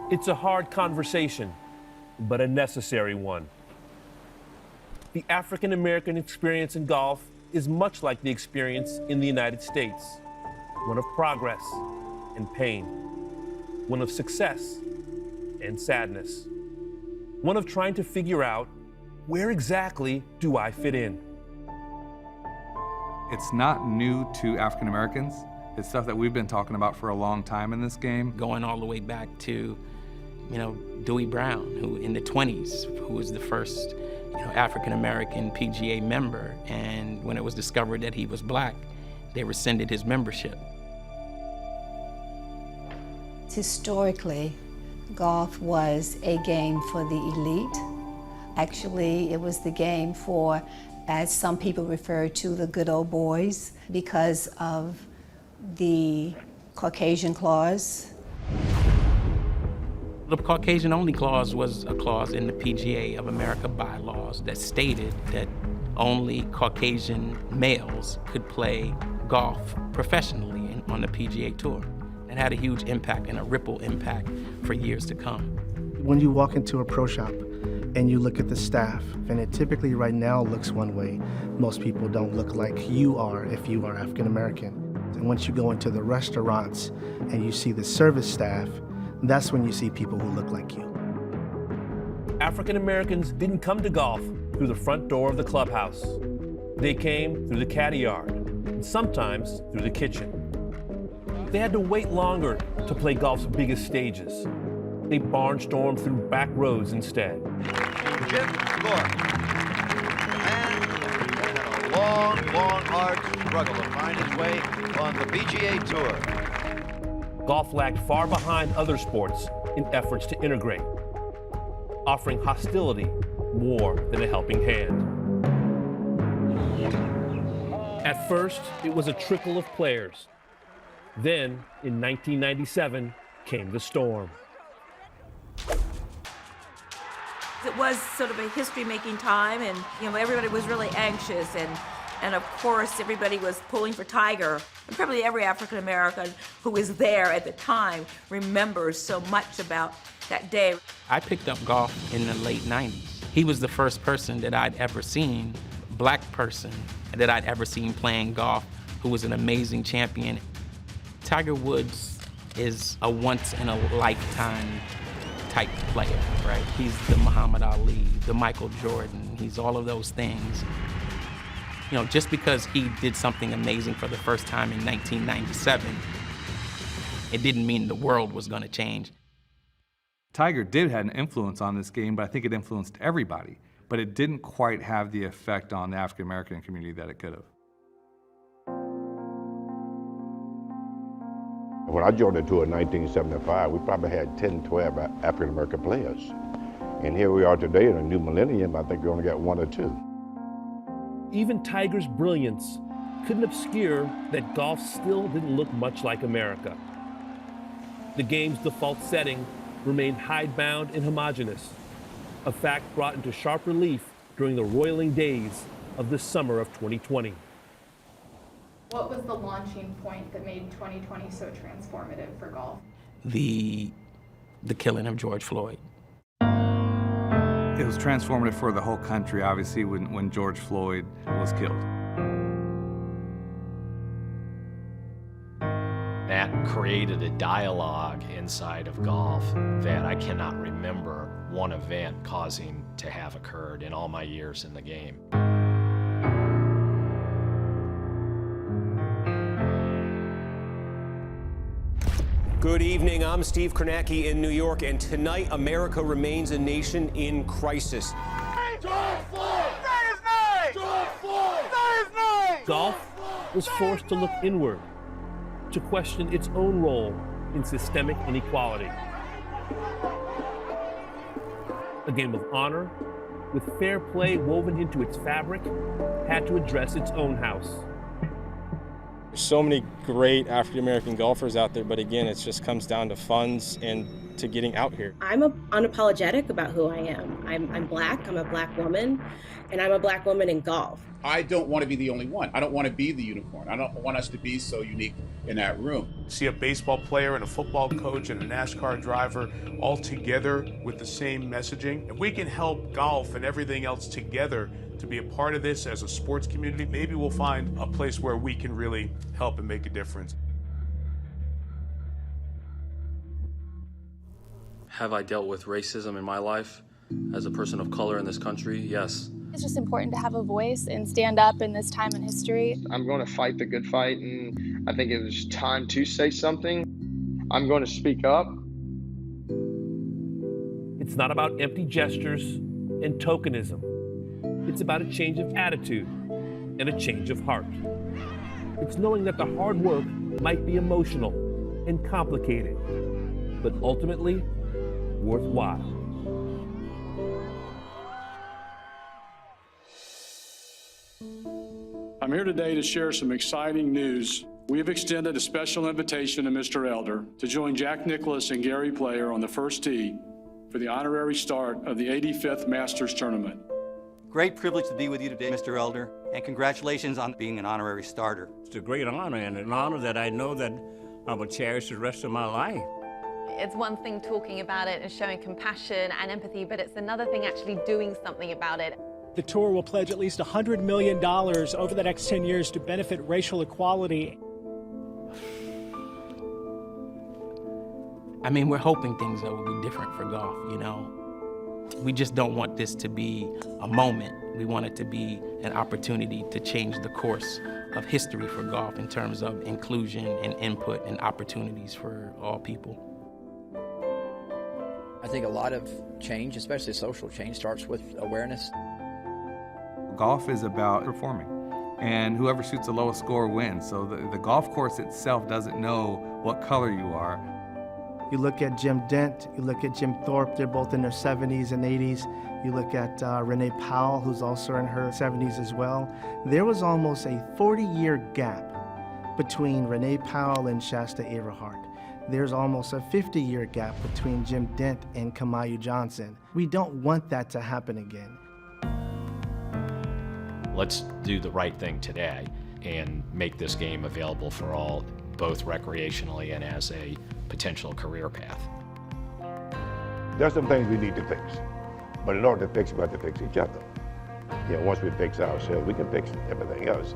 It's a hard conversation, but a necessary one. The African American experience in golf is much like the experience in the United States, one of progress and pain, one of success and sadness, one of trying to figure out, where exactly do I fit in? It's not new to African Americans. It's stuff that we've been talking about for a long time in this game. Going all the way back to, Dewey Brown, who in the 20s, who was the first, African American PGA member. And when it was discovered that he was black, they rescinded his membership. Historically, golf was a game for the elite. Actually, it was the game for, as some people refer to, the good old boys, because of the Caucasian clause. The Caucasian-only clause was a clause in the PGA of America bylaws that stated that only Caucasian males could play golf professionally on the PGA Tour. It had a huge impact and a ripple impact for years to come. When you walk into a pro shop and you look at the staff, and it typically right now looks one way, most people don't look like you are if you are African American. And once you go into the restaurants and you see the service staff, that's when you see people who look like you. African Americans didn't come to golf through the front door of the clubhouse. They came through the caddy yard, and sometimes through the kitchen. They had to wait longer to play golf's biggest stages. They barnstormed through back roads instead. Gibbs score. And a long, hard struggle to find his way on the PGA Tour. Golf lagged far behind other sports in efforts to integrate, offering hostility more than a helping hand. At first, it was a trickle of players. Then, in 1997, came the storm. It was sort of a history-making time, and everybody was really anxious, and of course everybody was pulling for Tiger. And probably every African American who was there at the time remembers so much about that day. I picked up golf in the late 90s. He was the first person that I'd ever seen, black person, that I'd ever seen playing golf, who was an amazing champion. Tiger Woods is a once-in-a-lifetime type player, right? He's the Muhammad Ali, the Michael Jordan, he's all of those things. Just because he did something amazing for the first time in 1997, it didn't mean the world was going to change. Tiger did have an influence on this game, but I think it influenced everybody. But it didn't quite have the effect on the African American community that it could have. When I joined the tour in 1975, we probably had 10, 12 African American players. And here we are today in a new millennium, I think we only got 1 or 2. Even Tiger's brilliance couldn't obscure that golf still didn't look much like America. The game's default setting remained hidebound and homogeneous, a fact brought into sharp relief during the roiling days of the summer of 2020. What was the launching point that made 2020 so transformative for golf? The killing of George Floyd. It was transformative for the whole country, obviously, when George Floyd was killed. That created a dialogue inside of golf that I cannot remember one event causing to have occurred in all my years in the game. Good evening, I'm Steve Kornacki in New York, and tonight America remains a nation in crisis. Golf was forced to look inward, to question its own role in systemic inequality. A game of honor, with fair play woven into its fabric, had to address its own house. There's so many great African-American golfers out there, but again, it just comes down to funds and to getting out here? I'm unapologetic about who I am. I'm black, I'm a black woman, and I'm a black woman in golf. I don't want to be the only one. I don't want to be the unicorn. I don't want us to be so unique in that room. See a baseball player and a football coach and a NASCAR driver all together with the same messaging. If we can help golf and everything else together to be a part of this as a sports community, maybe we'll find a place where we can really help and make a difference. Have I dealt with racism in my life as a person of color in this country? Yes. It's just important to have a voice and stand up in this time in history. I'm going to fight the good fight, and I think it was time to say something. I'm going to speak up. It's not about empty gestures and tokenism. It's about a change of attitude and a change of heart. It's knowing that the hard work might be emotional and complicated, but ultimately worthwhile. I'm here today to share some exciting news. We have extended a special invitation to Mr. Elder to join Jack Nicklaus and Gary Player on the first tee for the honorary start of the 85th Masters Tournament. Great privilege to be with you today, Mr. Elder, and congratulations on being an honorary starter. It's a great honor, and an honor that I know that I will cherish the rest of my life. It's one thing talking about it and showing compassion and empathy, but it's another thing actually doing something about it. The tour will pledge at least $100 million over the next 10 years to benefit racial equality. I mean, we're hoping things will be different for golf, you know. We just don't want this to be a moment. We want it to be an opportunity to change the course of history for golf in terms of inclusion and input and opportunities for all people. I think a lot of change, especially social change, starts with awareness. Golf is about performing, and whoever shoots the lowest score wins. So the golf course itself doesn't know what color you are. You look at Jim Dent, you look at Jim Thorpe, they're both in their 70s and 80s. You look at Renee Powell, who's also in her 70s as well. There was almost a 40-year gap between Renee Powell and Shasta Everhart. There's almost a 50-year gap between Jim Dent and Kamayu Johnson. We don't want that to happen again. Let's do the right thing today and make this game available for all, both recreationally and as a potential career path. There's some things we need to fix, but in order to fix it, we have to fix each other. Once we fix ourselves, we can fix everything else.